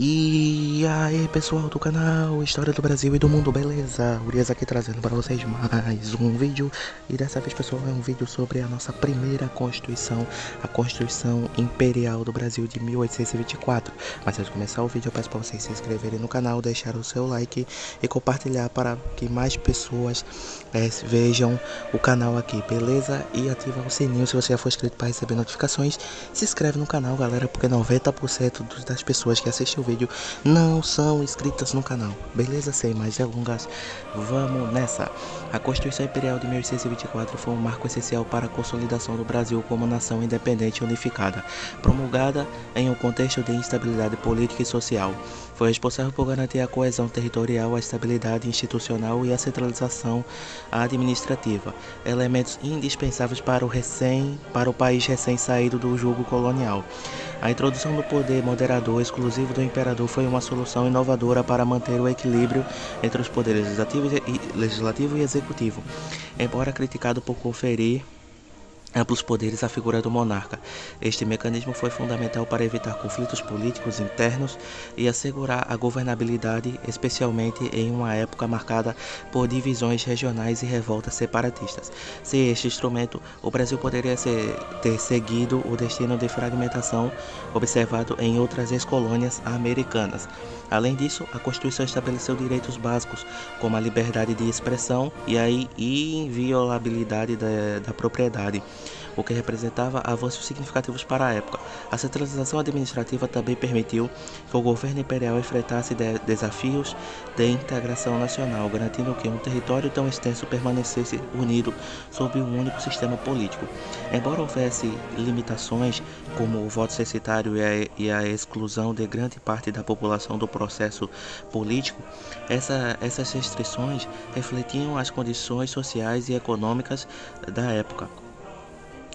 E aí pessoal do canal História do Brasil e do Mundo, beleza? Urias aqui trazendo para vocês mais um vídeo. E dessa vez pessoal é um vídeo sobre a nossa primeira Constituição, a Constituição Imperial do Brasil de 1824. Mas antes de começar o vídeo eu peço para vocês se inscreverem no canal, deixar o seu like e compartilhar para que mais pessoas vejam o canal aqui, beleza? E ativa o sininho se você já for inscrito para receber notificações. Se inscreve no canal galera, porque 90% das pessoas que assistem o vídeo não são inscritas no canal, beleza? Sem mais delongas, vamos nessa. A Constituição Imperial de 1824 foi um marco essencial para a consolidação do Brasil como nação independente e unificada, promulgada em um contexto de instabilidade política e social. Foi responsável por garantir a coesão territorial, a estabilidade institucional e a centralização administrativa, elementos indispensáveis para o país recém-saído do jugo colonial. A introdução do poder moderador exclusivo do imperador foi uma solução inovadora para manter o equilíbrio entre os poderes legislativo e executivo, embora criticado por conferir amplos poderes à figura do monarca. Este mecanismo foi fundamental para evitar conflitos políticos internos e assegurar a governabilidade, especialmente em uma época marcada por divisões regionais e revoltas separatistas. Sem este instrumento, o Brasil poderia ter seguido o destino de fragmentação observado em outras ex-colônias americanas. Além disso, a Constituição estabeleceu direitos básicos, como a liberdade de expressão e a inviolabilidade da propriedade, o que representava avanços significativos para a época. A centralização administrativa também permitiu que o governo imperial enfrentasse desafios de integração nacional, garantindo que um território tão extenso permanecesse unido sob um único sistema político. Embora houvesse limitações, como o voto censitário e a exclusão de grande parte da população do processo político, essas restrições refletiam as condições sociais e econômicas da época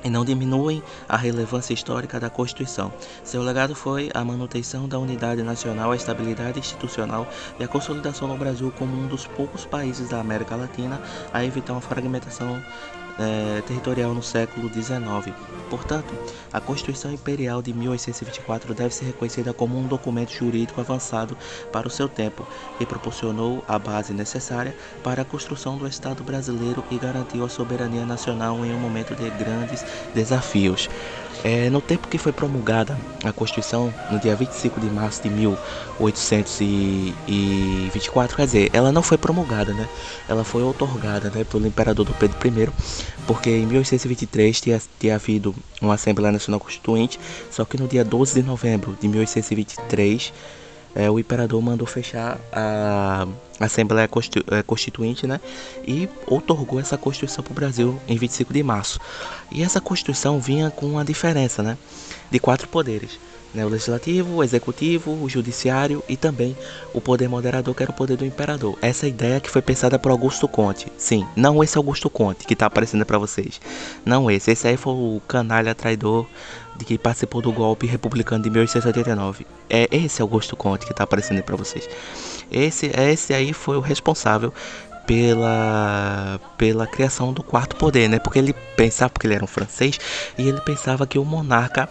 e não diminuem a relevância histórica da Constituição. Seu legado foi a manutenção da unidade nacional, a estabilidade institucional e a consolidação do Brasil como um dos poucos países da América Latina a evitar uma fragmentação territorial no século XIX. Portanto, a Constituição Imperial de 1824 deve ser reconhecida como um documento jurídico avançado para o seu tempo e proporcionou a base necessária para a construção do Estado brasileiro e garantiu a soberania nacional em um momento de grandes desafios. No tempo que foi promulgada a Constituição, no dia 25 de março de 1824, quer dizer, ela não foi promulgada, né? Ela foi outorgada, né, pelo imperador Dom Pedro I, porque em 1823 tinha havido uma Assembleia Nacional Constituinte, só que no dia 12 de novembro de 1823, o imperador mandou fechar a Assembleia Constituinte, né, e outorgou essa Constituição para o Brasil em 25 de março. E essa Constituição vinha com uma diferença, né, de 4 poderes, né, o Legislativo, o Executivo, o Judiciário e também o poder moderador, que era o poder do imperador. Essa ideia que foi pensada por Augusto Conte. Sim, não esse Augusto Conte que está aparecendo para vocês. Não esse. Esse aí foi o canalha traidor de que participou do golpe republicano de 1889. É esse Augusto Conte que está aparecendo para vocês. Esse aí foi o responsável pela criação do quarto poder, né? Porque ele era um francês e ele pensava que o monarca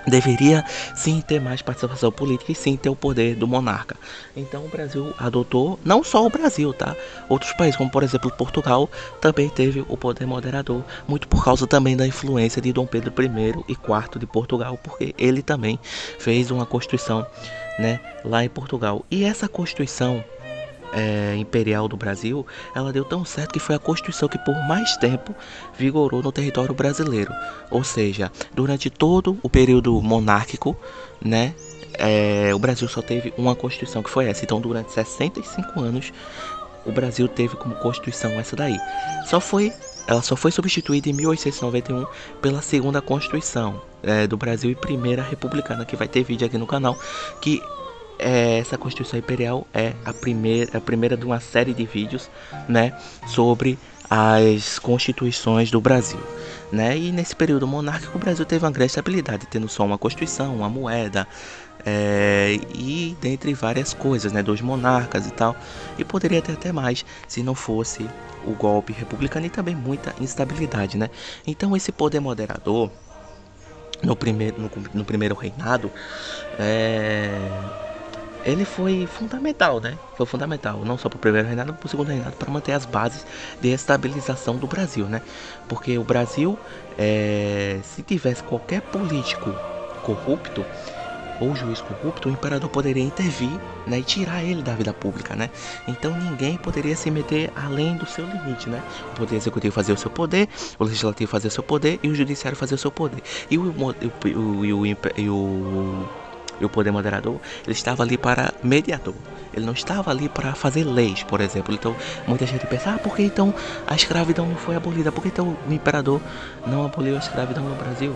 deveria sim ter mais participação política e sim ter o poder do monarca. Então o Brasil adotou, não só o Brasil, tá? Outros países, como por exemplo Portugal, também teve o poder moderador, muito por causa também da influência de Dom Pedro I e IV de Portugal, porque ele também fez uma constituição, né, lá em Portugal. E essa constituição imperial do Brasil, ela deu tão certo que foi a Constituição que por mais tempo vigorou no território brasileiro. Ou seja, durante todo o período monárquico, né, o Brasil só teve uma Constituição, que foi essa. Então durante 65 anos o Brasil teve como Constituição essa daí. Ela só foi substituída em 1891 pela segunda Constituição do Brasil e primeira republicana, que vai ter vídeo aqui no canal, que essa Constituição Imperial é a primeira de uma série de vídeos, né, sobre as constituições do Brasil, né? E nesse período monárquico o Brasil teve uma grande estabilidade, tendo só uma Constituição, uma moeda, e dentre várias coisas, né, 2 monarcas e tal, e poderia ter até mais se não fosse o golpe republicano e também muita instabilidade, né? Então esse poder moderador no primeiro reinado ele foi fundamental, né? Foi fundamental, não só para o primeiro reinado, para o segundo reinado, para manter as bases de estabilização do Brasil, né? Porque o Brasil, se tivesse qualquer político corrupto ou juiz corrupto, o imperador poderia intervir, né, e tirar ele da vida pública, né? Então ninguém poderia se meter além do seu limite, né? O poder executivo fazia o seu poder, o legislativo fazia o seu poder e o judiciário fazia o seu poder. E o poder moderador, ele estava ali para mediador. Ele não estava ali para fazer leis, por exemplo. Então, muita gente pensa, por que então a escravidão não foi abolida? Por que então o imperador não aboliu a escravidão no Brasil?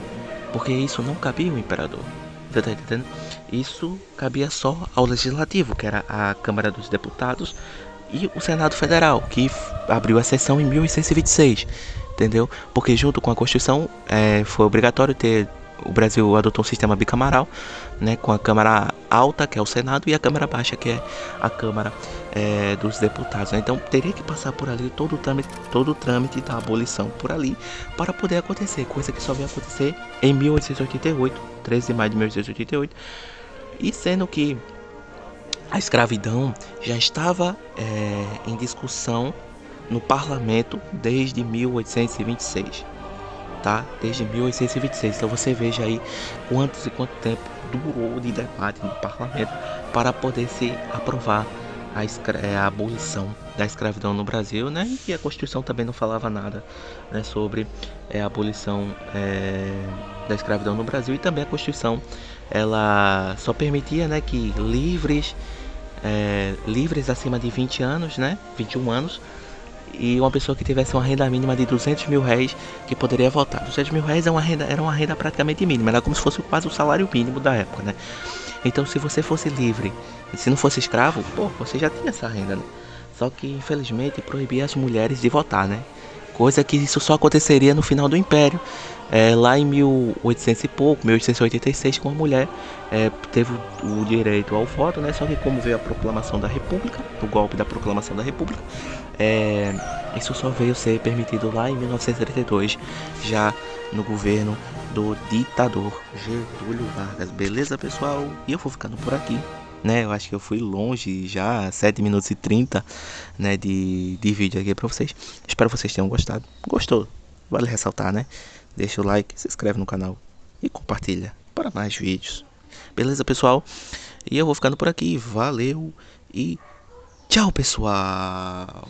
Porque isso não cabia ao imperador. Você tá entendendo? Isso cabia só ao legislativo, que era a Câmara dos Deputados, e o Senado Federal, que abriu a sessão em 1826, entendeu? Porque junto com a Constituição foi obrigatório ter. O Brasil adotou um sistema bicameral, né, com a Câmara Alta, que é o Senado, e a Câmara Baixa, que é a Câmara dos Deputados, né? Então teria que passar por ali todo o trâmite da abolição por ali para poder acontecer, coisa que só veio acontecer em 1888, 13 de maio de 1888, e sendo que a escravidão já estava em discussão no parlamento desde 1826, tá? Desde 1826. Então você veja aí quanto tempo durou de debate no parlamento para poder se aprovar a abolição da escravidão no Brasil, né? E a Constituição também não falava nada, né, sobre a abolição da escravidão no Brasil. E também a Constituição, ela só permitia, né, que livres acima de 20 anos, né, 21 anos, e uma pessoa que tivesse uma renda mínima de 200 mil reais que poderia votar. 200 mil reais era uma renda praticamente mínima, era como se fosse quase o salário mínimo da época, né? Então, se você fosse livre, se não fosse escravo, você já tinha essa renda, né? Só que, infelizmente, proibia as mulheres de votar, né? Coisa que isso só aconteceria no final do Império, lá em 1800 e pouco, 1886, com a mulher teve o direito ao voto, né? Só que como veio a proclamação da República, o golpe da proclamação da República, isso só veio ser permitido lá em 1932, já no governo do ditador Getúlio Vargas. Beleza, pessoal? E eu vou ficando por aqui, né? Eu acho que eu fui longe já, 7 minutos e 30, né, de vídeo aqui pra vocês. Espero que vocês tenham gostado. Gostou? Vale ressaltar, né? Deixa o like, se inscreve no canal e compartilha para mais vídeos. Beleza, pessoal? E eu vou ficando por aqui. Valeu e tchau, pessoal!